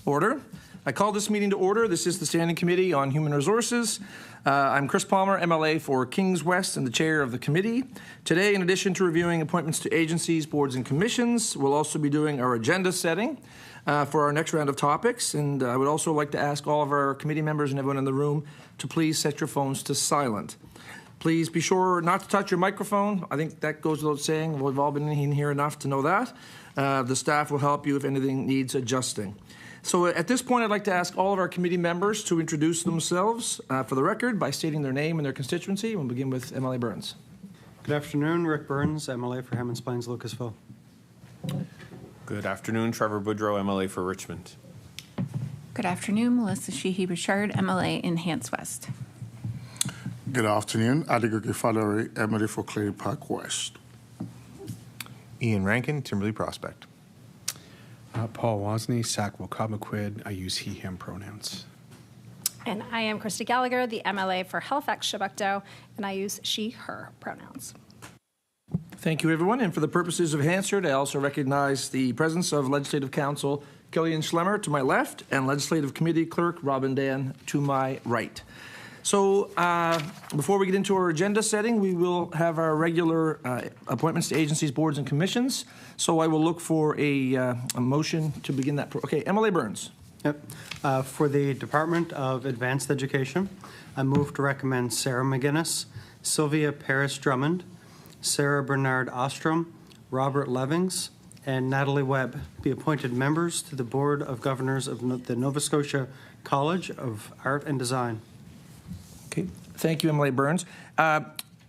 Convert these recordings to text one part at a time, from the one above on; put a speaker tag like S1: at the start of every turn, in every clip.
S1: Order. I call this meeting to order. This is the Standing Committee on Human Resources. I'm Chris Palmer, MLA for Kings West and the chair of the committee. Today, in addition to reviewing appointments to agencies, boards, and commissions, we'll also be doing our agenda setting for our next round of topics. And I would also like to ask all of our committee members and everyone in the room to please set your phones to silent. Please be sure not to touch your microphone. I think that goes without saying. We've all been in here enough to know that. The staff will help you if anything needs adjusting. So at this point, I'd like to ask all of our committee members to introduce themselves for the record by stating their name and their constituency. We'll begin with MLA Burns.
S2: Good afternoon, Rick Burns, MLA for Hammonds Plains, Lucasville.
S3: Good afternoon, Trevor Boudreau, MLA for Richmond.
S4: Good afternoon, Melissa Sheehy-Richard, MLA in Hants West.
S5: Good afternoon, Adigo Gifadori, MLA for Clay Park West.
S6: Ian Rankin, Timberley Prospect.
S7: Paul Wozni, Sac-Wacomiquid. I use he, him pronouns.
S8: And I am Christy Gallagher, the MLA for Halifax, Chebucto, and I use she, her pronouns.
S1: Thank you, everyone. And for the purposes of Hansard, I also recognize the presence of Legislative Counsel Killian Schlemmer to my left and Legislative Committee Clerk Robin Dan to my right. So before we get into our agenda setting, we will have our regular appointments to agencies, boards, and commissions. So I will look for a motion to begin that. Okay, MLA Burns.
S2: Yep. For the Department of Advanced Education, I move to recommend Sarah McGinnis, Sylvia Paris-Drummond, Sarah Bernard Ostrom, Robert Levings, and Natalie Webb be appointed members to the Board of Governors of the Nova Scotia College of Art and Design.
S1: Okay, thank you, MLA Burns.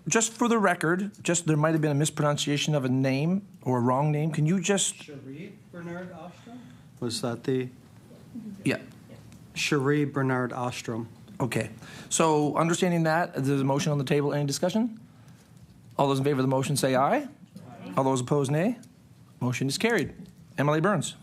S1: Just for the record, there might have been a mispronunciation of a name or a wrong name. Can you just...
S2: Cherie Bernard Ostrom? Was that the...
S1: Yeah.
S2: Cherie Bernard Ostrom.
S1: Okay, so understanding that, there's a motion on the table. Any discussion? All those in favor of the motion say aye. Aye. All those opposed, nay. Motion is carried. MLA Burns.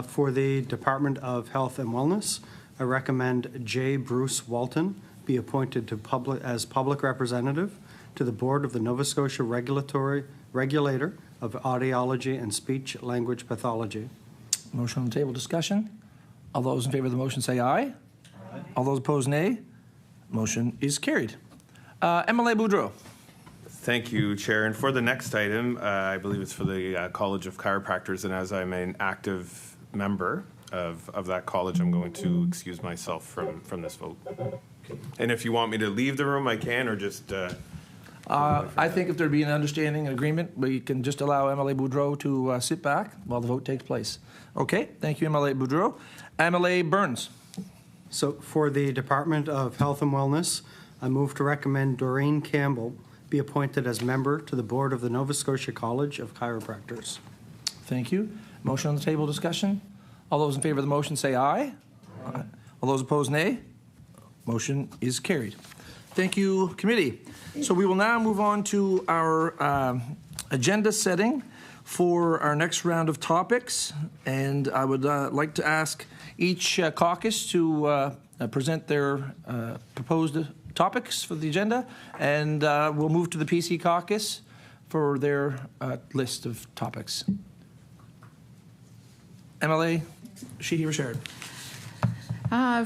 S2: For the Department of Health and Wellness, I recommend J. Bruce Walton be appointed to as public representative to the board of the Nova Scotia Regulator of Audiology and Speech Language Pathology.
S1: Motion on the table. Discussion. All those in favor of the motion say aye. Aye. All those opposed, nay. Motion is carried. MLA Boudreau.
S3: Thank you, Chair. And for the next item, I believe it's for the College of Chiropractors, and as I'm an active member of that college, I'm going to excuse myself from this vote. And if you want me to leave the room, I can, or just...
S1: I think if there'd be an understanding, an agreement, we can just allow MLA Boudreau to sit back while the vote takes place. Okay, thank you, MLA Boudreau. MLA Burns.
S2: So for the Department of Health and Wellness, I move to recommend Doreen Campbell be appointed as member to the board of the Nova Scotia College of Chiropractors.
S1: Thank you. Motion on the table. Discussion. All those in favor of the motion say aye. Aye. All those opposed, nay. Motion is carried. Thank you, committee. So we will now move on to our agenda setting for our next round of topics. And I would like to ask each caucus to present their proposed topics for the agenda. And we'll move to the PC caucus for their list of topics. MLA Sheehy-Richard.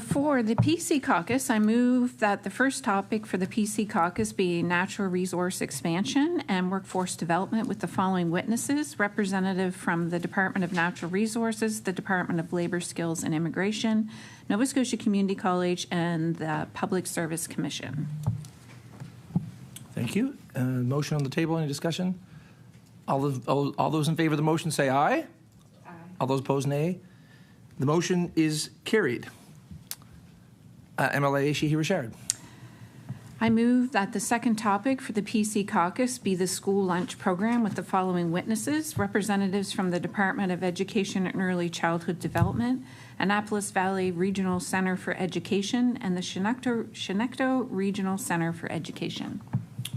S4: For the PC caucus, I move that the first topic for the PC caucus be natural resource expansion and workforce development with the following witnesses: representative from the Department of Natural Resources, the Department of Labor, Skills and Immigration, Nova Scotia Community College, and the Public Service Commission.
S1: Thank you. Motion on the table. Any discussion? All those in favor of the motion say aye. Aye. All those opposed, nay. The motion is carried. MLA Sheehy-Richard.
S4: I move that the second topic for the PC caucus be the school lunch program with the following witnesses: representatives from the Department of Education and Early Childhood Development, Annapolis Valley Regional Center for Education, and the Shenectady Regional Center for Education.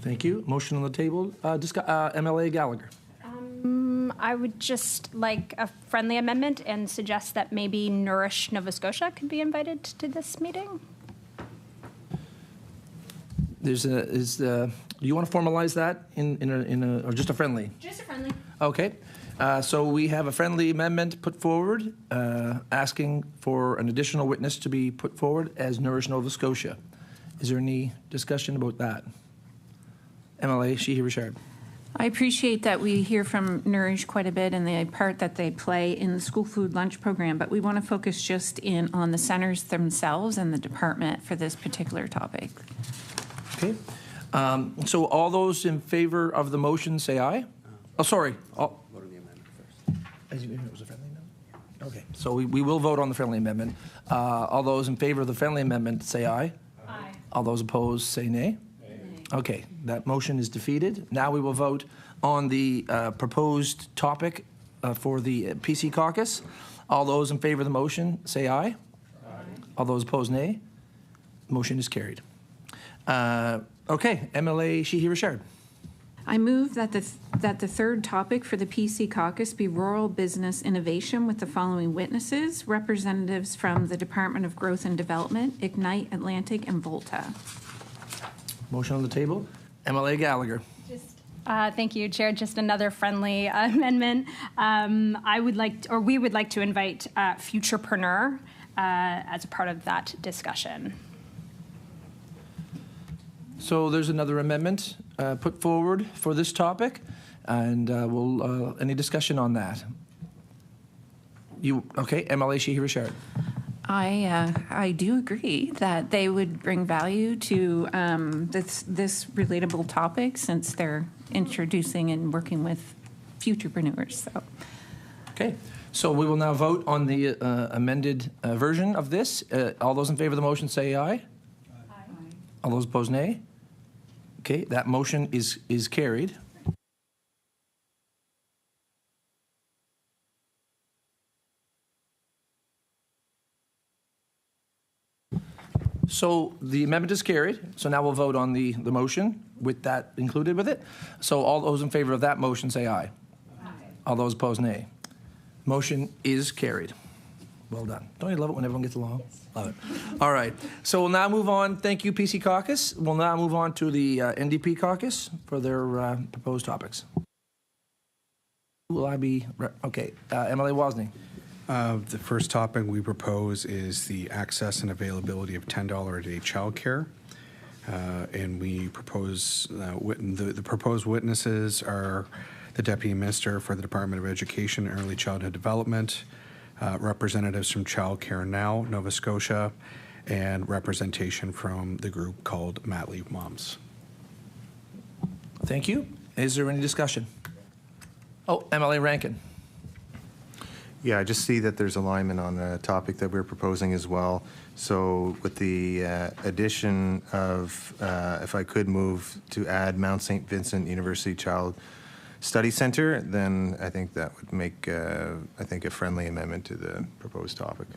S1: Thank you. Motion on the table. MLA Gallagher.
S8: I would just like a friendly amendment and suggest that maybe Nourish Nova Scotia could be invited to this meeting.
S1: Do you want to formalize that in a or just a friendly?
S8: Just a friendly.
S1: Okay. So we have a friendly amendment put forward, asking for an additional witness to be put forward as Nourish Nova Scotia. Is there any discussion about that? MLA Sheehy Richard.
S4: I appreciate that we hear from Nourish quite a bit and the part that they play in the school food lunch program, but we want to focus just in on the centers themselves and the department for this particular topic.
S1: Okay. So all those in favor of the motion say aye. Oh, sorry.
S2: Vote on the amendment first.
S1: It was a friendly amendment? Okay. So we will vote on the friendly amendment. All those in favor of the friendly amendment say aye.
S8: Aye.
S1: All those opposed say nay. Okay, that motion is defeated. Now we will vote on the proposed topic for the PC caucus. All those in favor of the motion say aye. Aye. All those opposed nay. Motion is carried. Okay, MLA Sheehy Richard.
S4: I move that the third topic for the PC caucus be rural business innovation with the following witnesses: representatives from the Department of Growth and Development, Ignite Atlantic, and Volta.
S1: Motion on the table. MLA Gallagher.
S8: Thank you, Chair. Just another friendly amendment. We would like to invite Futurepreneur as a part of that discussion.
S1: So there's another amendment put forward for this topic, and any discussion on that? Okay, MLA Sheehy Richard.
S4: I do agree that they would bring value to this relatable topic since they're introducing and working with futurepreneurs. So.
S1: Okay, so we will now vote on the amended version of this. All those in favor of the motion say aye. Aye. All those opposed nay. Okay, that motion is carried. So the amendment is carried. So now we'll vote on the motion with that included with it. So all those in favor of that motion say aye. Aye. All those opposed nay. Motion is carried. Well done. Don't you love it when everyone gets along? Yes. Love it. All right. So we'll now move on. Thank you, PC caucus. We'll now move on to the NDP caucus for their proposed topics. Will I be okay? MLA Wozni.
S7: The first topic we propose is the access and availability of $10 a day childcare. And we propose, the proposed witnesses are the Deputy Minister for the Department of Education and Early Childhood Development, representatives from Childcare Now, Nova Scotia, and representation from the group called Mat Leave Moms.
S1: Thank you. Is there any discussion? Oh, MLA Rankin.
S6: Yeah, I just see that there's alignment on the topic that we're proposing as well. So with the addition of, if I could move to add Mount St. Vincent University Child Study Center, then I think that would make, a friendly amendment to the proposed topic.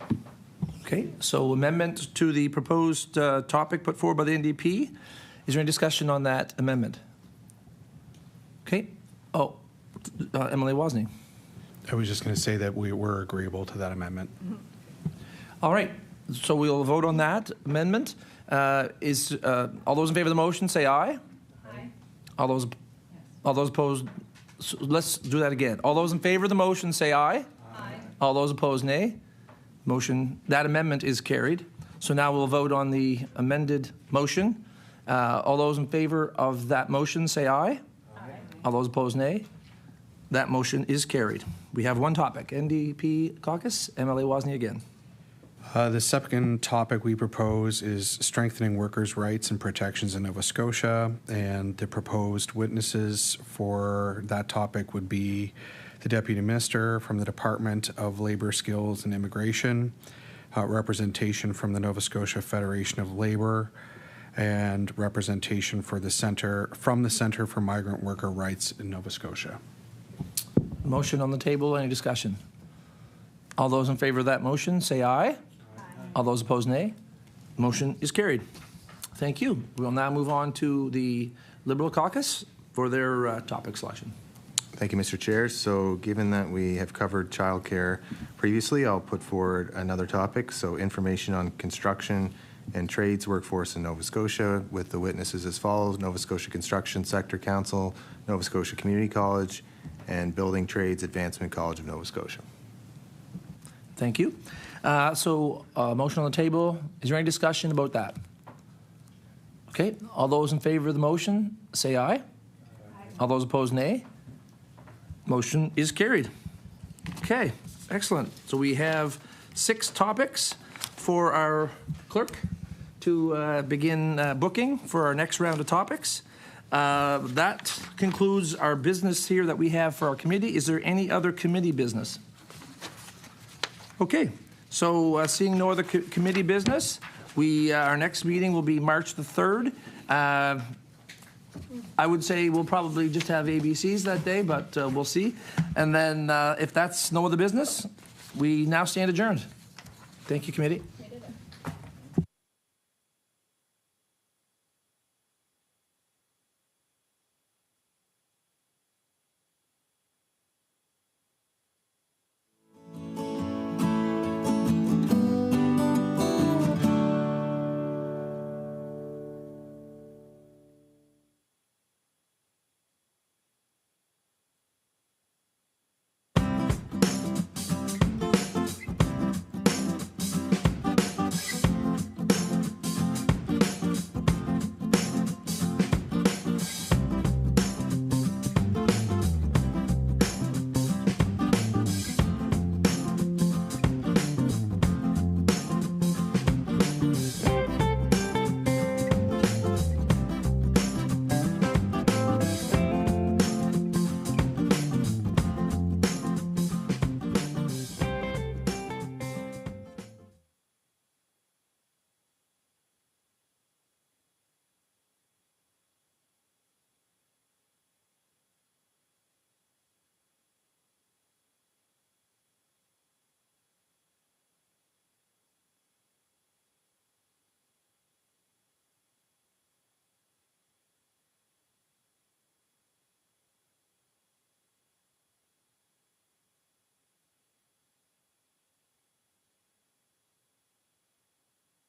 S1: Okay, so amendment to the proposed topic put forward by the NDP. Is there any discussion on that amendment? Okay. Oh, Emily Wozni.
S7: I was just going to say that we were agreeable to that amendment.
S8: Mm-hmm.
S1: All right, so we'll vote on that amendment. All those in favor of the motion say aye. Aye. All those opposed, so let's do that again. All those in favor of the motion say aye. Aye. All those opposed nay. That amendment is carried. So now we'll vote on the amended motion. All those in favor of that motion say aye. Aye. All those opposed nay. That motion is carried. We have one topic, NDP caucus, MLA Wozni again.
S7: The second topic we propose is strengthening workers' rights and protections in Nova Scotia, and the proposed witnesses for that topic would be the Deputy Minister from the Department of Labour, Skills and Immigration, representation from the Nova Scotia Federation of Labour, and representation for the Centre for Migrant Worker Rights in Nova Scotia.
S1: Motion on the table. Any discussion? All those in favor of that motion say aye. Aye. All those opposed nay. Motion is carried. Thank you. We'll now move on to the Liberal caucus for their topic selection.
S6: Thank you, Mr. Chair. So given that we have covered childcare previously, I'll put forward another topic. So information on construction and Trades Workforce in Nova Scotia, with the witnesses as follows: Nova Scotia Construction Sector Council, Nova Scotia Community College, and Building Trades Advancement College of Nova Scotia.
S1: Thank you. Motion on the table. Is there any discussion about that? Okay, all those in favor of the motion, say aye. Aye. All those opposed, nay. Motion is carried. Okay, excellent. So we have 6 topics for our clerk to begin booking for our next round of topics. That concludes our business here that we have for our committee. Is there any other committee business? Okay, so seeing no other committee business, our next meeting will be March the 3rd. I would say we'll probably just have ABCs that day, but we'll see. And then if that's no other business, we now stand adjourned. Thank you, committee.